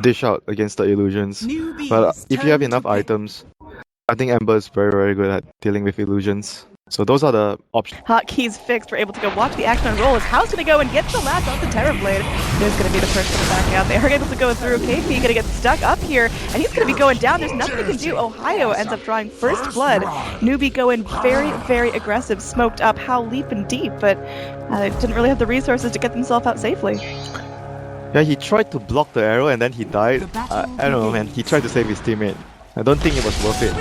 dish out against the illusions. But if you have enough items, I think Ember is very, very good at dealing with illusions. So those are the options. Hotkeys fixed. We're able to go watch the action unroll as Hao's going to go and get the latch off the Terrorblade. There's going to be the first one back out. They are able to go through. kpii going to get stuck up here, and he's going to be going down. There's nothing he can do. Ohaiyo ends up drawing first blood. Newbee going very, very aggressive, smoked up. Hao leaping deep, but didn't really have the resources to get themselves out safely. Yeah, he tried to block the arrow and then he died. I don't know, man. He tried to save his teammate. I don't think it was worth it.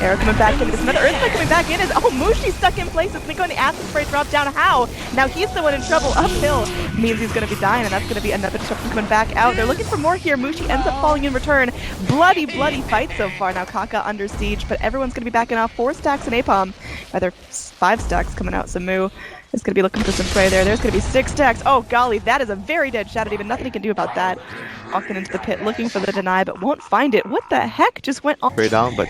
Arrow coming back in. There's another Earthquake coming back in as Mushi stuck in place. It's going to go in the Acid Spray drop down Hao. Now he's the one in trouble uphill. Means he's going to be dying, and that's going to be another disruption coming back out. They're looking for more here. Mushi ends up falling in return. Bloody, bloody fight so far. Now Kaka under siege, but everyone's going to be backing off. 4 stacks in Napalm. Rather, 5 stacks coming out. Samu is going to be looking for some prey there. There's going to be 6 stacks. Oh golly, that is a very dead Shadow Demon. Nothing he can do about that. Walking into the pit looking for the deny, but won't find it. What the heck just went on? Very down, but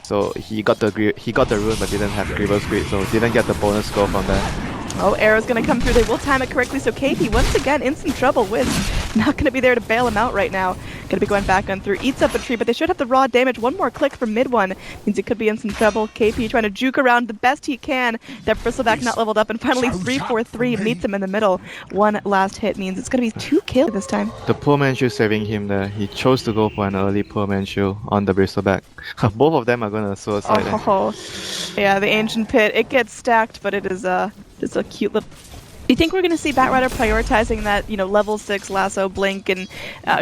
so he got the rune, but didn't have Grievous Greed, so didn't get the bonus score from that. Oh, arrow's gonna come through. They will time it correctly, so kpii once again in some trouble. Wiz not gonna be there to bail him out right now. Gonna be going back on through. Eats up a tree, but they should have the raw damage. One more click from MidOne means he could be in some trouble. kpii trying to juke around the best he can. That Bristleback not leveled up, and finally 3-4-3 meets him in the middle. One last hit means it's gonna be 2 kills this time. The poor man shield saving him there. He chose to go for an early poor man shield on the Bristleback. Both of them are gonna suicide. Oh, yeah, the Ancient Pit. It gets stacked, but it is just a cute little. Do you think we're going to see Batrider prioritizing that, level 6 lasso blink and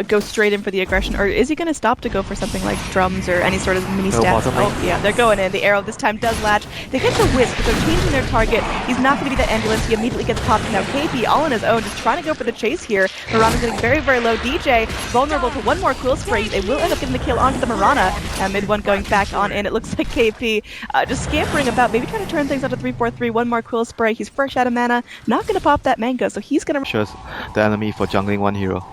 go straight in for the aggression, or is he going to stop to go for something like drums or any sort of mini stats? Oh yeah, they're going in. The arrow this time does latch. They get the whisk, but they're changing their target. He's not going to be the ambulance. He immediately gets popped. Now kpii all on his own, just trying to go for the chase here. Mirana's getting very, very low. DJ vulnerable to one more cool spray. They will end up getting the kill onto the Mirana. And MidOne going back on in. It looks like kpii just scampering about, maybe trying to turn things onto 3-4-3. One more cool spray. He's fresh out of mana. Not going to pop that mango, so he's gonna shows the enemy for jungling one hero.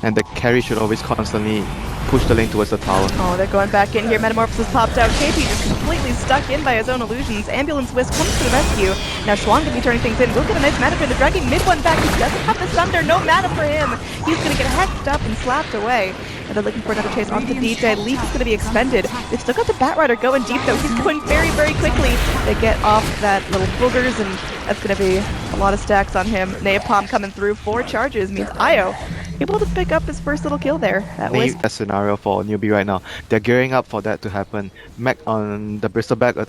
And the carry should always constantly push the lane towards the tower. Oh, they're going back in here. Metamorphosis popped out. kpii just completely stuck in by his own illusions. Ambulance Whisk comes to the rescue. Now ChuaN gonna be turning things in. We'll get a nice mana for the dragging MidOne back. He doesn't have the Sunder. No mana for him. He's gonna get hexed up and slapped away. And they're looking for another chase onto DJ. Leaf is going to be expended. They've still got the Batrider going deep, though. He's going very, very quickly. They get off that little boogers, and that's going to be a lot of stacks on him. Napalm coming through. 4 charges means Ohaiyo able to pick up his first little kill there. That was a scenario for Newbee right now. They're gearing up for that to happen. Mac on the Bristleback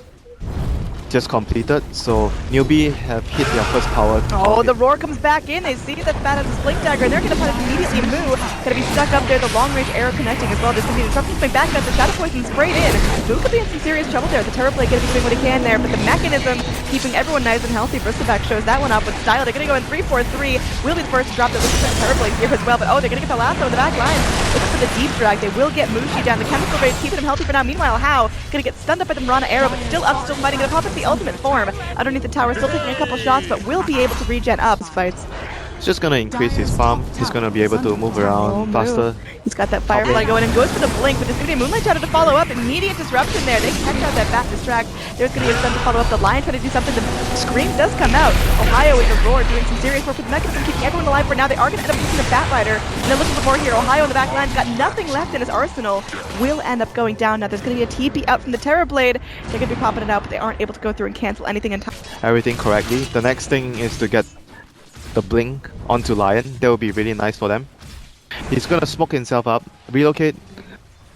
just completed, so Newbee have hit their first power. Oh, the roar comes back in. They see that Fat has his blink dagger, and they're going to punish immediately. Moo going to be stuck up there. The long range arrow connecting as well. There's going to be disruption coming back up. The Shadow Poison sprayed in. Moo could be in some serious trouble there. The Terrorblade going to be doing what he can there, but the mechanism keeping everyone nice and healthy. Bristleback shows that one up with style. They're going to go in 3-4-3. Will be the first to drop the Terrorblade here as well, but they're going to get the lasso in the back line. Looking for the deep drag. They will get Mushi down. The chemical raid keeping him healthy for now. Meanwhile, Hao going to get stunned up by the Mirana arrow, but still up, still fighting. Going to pop up the ultimate form. Underneath the tower, still taking a couple shots, but will be able to regen up his fights. He's just gonna increase his farm. He's gonna be able to move around faster. He's got that Firefly going and goes for the blink, but there's gonna be a Moonlight Shadow to follow up. Immediate disruption there. They catch out that back distract. There's gonna be a stun to follow up. The Lion trying to do something. The scream does come out. Ohaiyo with the roar doing some serious work with the mechanism, keeping everyone alive for now. They are gonna end up using the Batrider, and they're looking for more here. Ohaiyo in the back line's got nothing left in his arsenal. Will end up going down now. There's gonna be a TP out from the Terrorblade. They're gonna be popping it out, but they aren't able to go through and cancel anything in time. Everything correctly. The next thing is to get the blink onto Lion. That would be really nice for them. He's gonna smoke himself up, relocate.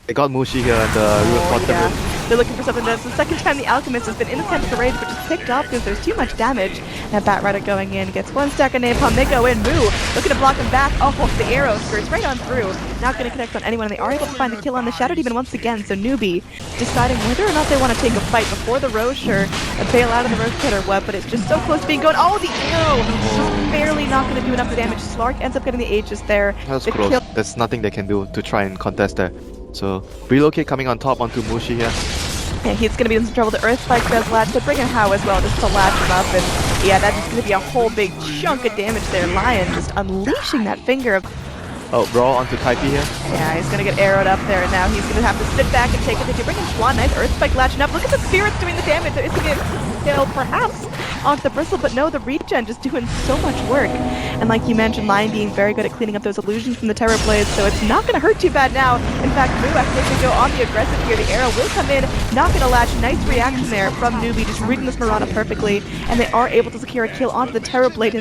They got Mushi here at the bottom. They're looking for something. That's the second time the Alchemist has been in attempt to rage, but just picked off because there's too much damage. And Batrider going in, gets 1 stack of Napalm. They go in. Moo looking to block him back. Oh, the arrow skirts right on through. Not going to connect on anyone, and they are able to find the kill on the Shadow Demon once again. So Newbee deciding whether or not they want to take a fight before the Roche or bail out of the Roche pit or what, but it's just so close to being going. Oh, the arrow! Just barely not going to do enough damage. Slark ends up getting the Aegis there. That's close. There's nothing they can do to try and contest there. So relocate coming on top onto Mushi here. Yeah, he's going to be in some trouble. The Earthspike does latch. They bring in Hao as well just to latch him up. And yeah, that's going to be a whole big chunk of damage there. Lion just unleashing that finger of... Oh, raw onto kpii here. Yeah, he's going to get arrowed up there. And now he's going to have to sit back and take it. They can bring in ChuaN. Nice Earthspike latching up. Look at the spirits doing the damage. There is going to be a kill, perhaps. onto the bristle, but no, the regen just doing so much work. And like you mentioned, Lion being very good at cleaning up those illusions from the Terror Blades, so it's not going to hurt too bad now. In fact, Moo, after they go on the aggressive here, the arrow will come in, not going to latch. Nice reaction there from Newbee, just reading this Mirana perfectly, and they are able to secure a kill onto the Terror Blade.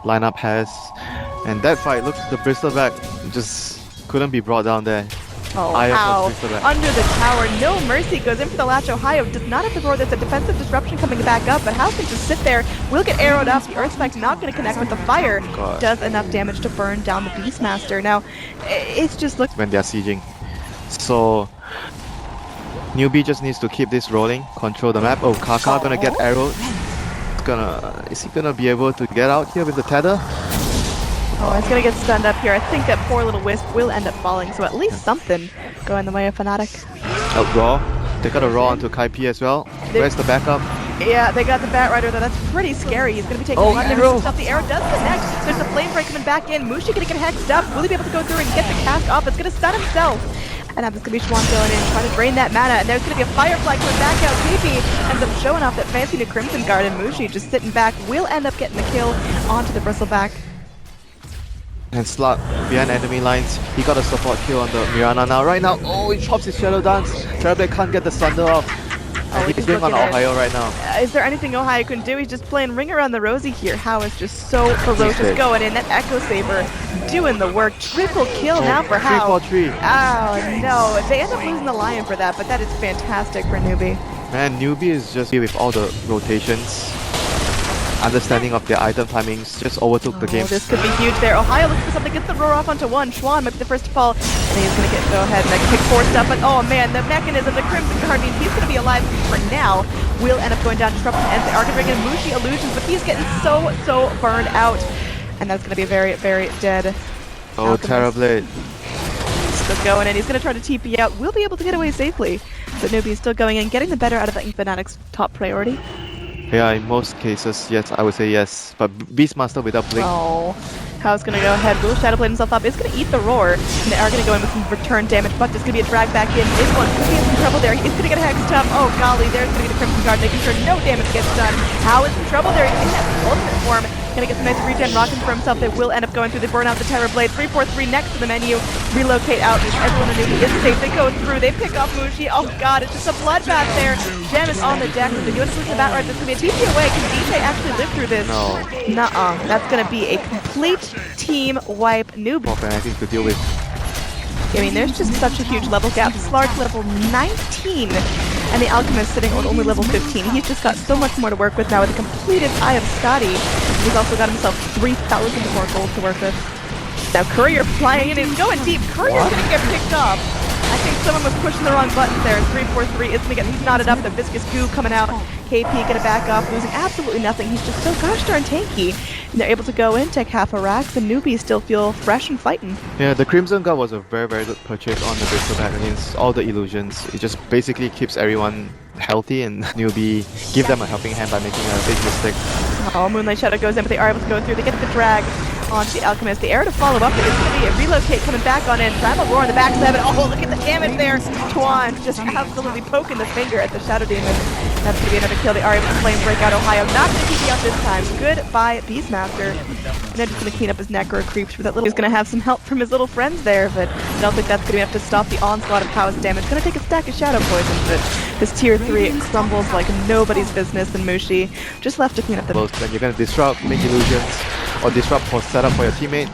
Lineup has, and that fight, look, the Bristleback just couldn't be brought down there. Oh, Hao under the tower, no mercy, goes in for the latch. Ohaiyo does not have to roar. There's a defensive disruption coming back up, but Hao can just sit there, will get arrowed up. The Earthspike's not going to connect with the fire. Does enough damage to burn down the Beastmaster. Now, it's just look when they're sieging. So, Newbee just needs to keep this rolling, control the map. Oh, Kaka gonna get arrowed. Is he gonna be able to get out here with the tether? Oh, he's gonna get stunned up here. I think that poor little Wisp will end up falling, so at least something going the way of Fnatic. Oh, Raw. They got a Raw onto kpii as well. Where's the backup? Yeah, they got the Batrider though. That's pretty scary. He's gonna be taking one damage to stop. The arrow does connect. There's the flame break coming back in. Mushi gonna get hexed up. Will he be able to go through and get the cast off? It's gonna stun himself. And that's gonna be ChuaN going in, trying to drain that mana. And there's gonna be a Firefly coming back out. kpii ends up showing off that fancy new Crimson Guard, and Mushi just sitting back will end up getting the kill onto the Bristleback. And Slug behind enemy lines. He got a support kill on the Mirana now. Right now, oh, he chops his Shadow Dance. Terrorblade can't get the Thunder off. And he's going on Ohaiyo right now. Is there anything Ohaiyo can do? He's just playing Ring Around the Rosie here. Hao is just so ferocious going in. That Echo Saber doing the work. Triple kill now for Hao. 3-4-3. Oh no, they end up losing the Lion for that, but that is fantastic for Newbee. Man, Newbee is just here with all the rotations. Understanding of their item timings just overtook the game. This could be huge there. Ohaiyo looks for something, gets the roar off onto one. ChuaN might be the first to fall, and he's going to go ahead and kick forced up. But oh man, the mechanism, the Crimson Guard means he's going to be alive for now. Will end up going down, disrupting and the Arc and Mushi illusions, but he's getting so burned out, and that's going to be a very dead. Oh, Terrorblade. Still going in. He's going to try to TP out. Will be able to get away safely, but Newbee is still going in, getting the better out of Fnatic's top priority. Yeah, in most cases, yes, I would say yes. But Beastmaster without Blink. Oh, Hao's gonna go ahead. Will Shadowblade himself up. Is gonna eat the roar, and they are gonna go in with some return damage. But there's gonna be a drag back in. MidOne could be in some trouble there. He's gonna get a hexed up. Oh golly, there's gonna be the Crimson Guard, making sure no damage gets done. Hao is in trouble there. He's in that ultimate form. Gonna get some nice regen rocking for himself. They will end up going through. They burn out the Terror Blade. 3-4-3 next to the menu. Relocate out. Everyone in Newbee is safe. They go through. They pick off Mushi. Oh god, it's just a bloodbath there. Gem is on the deck. With the US lose the Batrider. There's gonna be a TP away. Can DJ actually live through this? No. Nuh-uh. That's gonna be a complete team wipe. Newbee. More Fnatic to deal with. I mean, there's just such a huge level gap. Slark level 19, and the Alchemist sitting on only level 15. He's just got so much more to work with now with a completed Eye of Scotty. He's also got himself 3,000 more gold to work with. Now Courier flying in, he's going deep. Courier's gonna get picked off. I think someone was pushing the wrong buttons there. 3-4-3 is gonna get, he's knotted up. The viscous goo coming out. kpii gonna back up, losing absolutely nothing. He's just so gosh darn tanky. And they're able to go in, take half a rack. The Newbee still feel fresh and fighting. Yeah, the Crimson Guard was a very good purchase on the Bristleback against all the illusions. It just basically keeps everyone healthy, and Newbee give them a helping hand by making a big mistake. Oh, Moonlight Shadow goes in, but they are able to go through. They get the drag onto the Alchemist. The arrow to follow up. There is going to be a relocate coming back on in. Primal Roar on the back 7. Oh, look at the damage there. ChuaN just absolutely poking the finger at the Shadow Demon. That's going to be another kill. They are able to flame break out Ohaiyo. Not going to keep out this time. Goodbye, Beastmaster. And they're just going to clean up his necro creeps for that little. He's going to have some help from his little friends there, but I don't think that's going to be enough to stop the onslaught of Hao's damage. Going to take a stack of Shadow Poison, but this tier 3 crumbles like nobody's business, and Mushi just left to clean up the. Then you're going to disrupt, make illusions, or disrupt for setup for your teammate.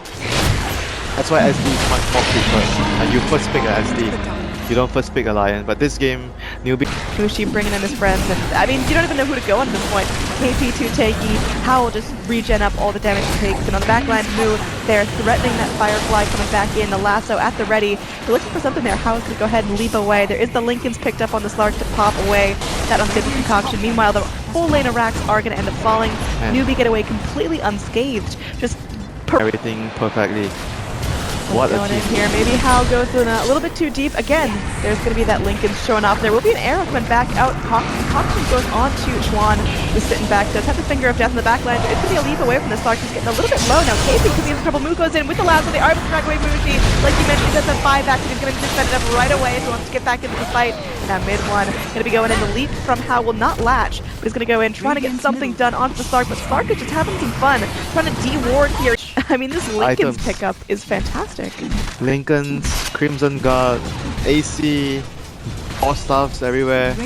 That's why SD is much more preferred. And you first pick a SD. You don't first pick a Lion. But this game, Newbee. Mushi bringing in his friends, and I mean, you don't even know who to go on at this point. kpii too takey. Hao will just regen up all the damage he takes. And on the backline, Moo, they're threatening that Firefly coming back in. The lasso at the ready. They're looking for something there. Hao is going to go ahead and leap away. There is the Lincolns picked up on the Slark to pop away. That unstable concoction. Meanwhile, the full lane of racks are going to end up falling. Newbee get away completely unscathed. Just everything perfectly. What a going in here. Maybe Hao goes in a little bit too deep. Again, there's going to be that Lincoln showing off. There will be an arrow coming back out. Concoction goes on to ChuaN. just sitting back, does have the finger of death in the back line. It's going to be a leap away from the Slark. He's getting a little bit low now. kpii could be in trouble. Moo goes in with the lasso. They are able to drag away Mushi. Like you mentioned, he does have 5 back, and he's going to defend it up right away if he wants to get back into the fight. Now MidOne going to be going in. The leap from Hao will not latch, but he's going to go in, trying to get something done onto the Slark, but Slark is just having some fun, trying to de-ward here. I mean, this Lincoln's pickup is fantastic. Lincoln's, Crimson Guard, AC, all stuffs everywhere. The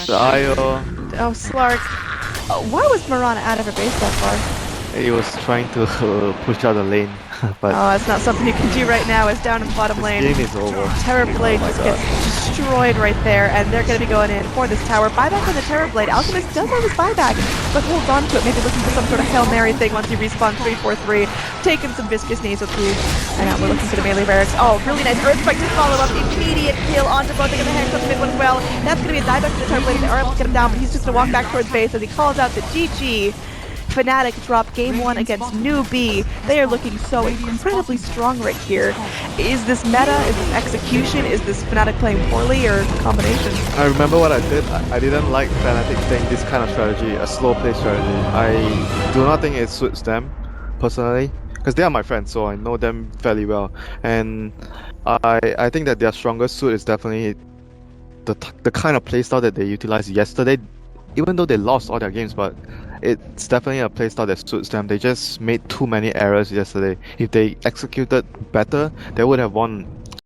Ohaiyo. Oh, Slark. Why was Mirana out of her base that far? He was trying to push out the lane, but Oh, it's not something you can do right now. It's down in the bottom lane. game is over. Terrorblade just gets destroyed right there, and they're going to be going in for this tower. Buyback on the Terrorblade. Alchemist does have his buyback, but holds on to it, maybe looking for some sort of Hail Mary thing once he respawns 3-4-3. Taking some Viscous Nasal Food, and now we're looking for the melee barracks. Oh, really nice Earthquake to follow up. Immediate kill onto both. They get the hands on the mid one as well. That's going to be a dieback to the Terrorblade. They are able to get him down, but he's just going to walk back towards base as he calls out the GG. Fnatic drop game 1 against Newbee. They are looking so incredibly strong right here. Is this meta? Is this execution? Is this Fnatic playing poorly, or a combination? I remember what I did. I didn't like Fnatic playing this kind of strategy, a slow play strategy. I do not think it suits them, personally, because they are my friends, so I know them fairly well. And I think that their strongest suit is definitely the kind of playstyle that they utilized yesterday, even though they lost all their games, but it's definitely a playstyle that suits them. They just made too many errors yesterday. If they executed better, they would have won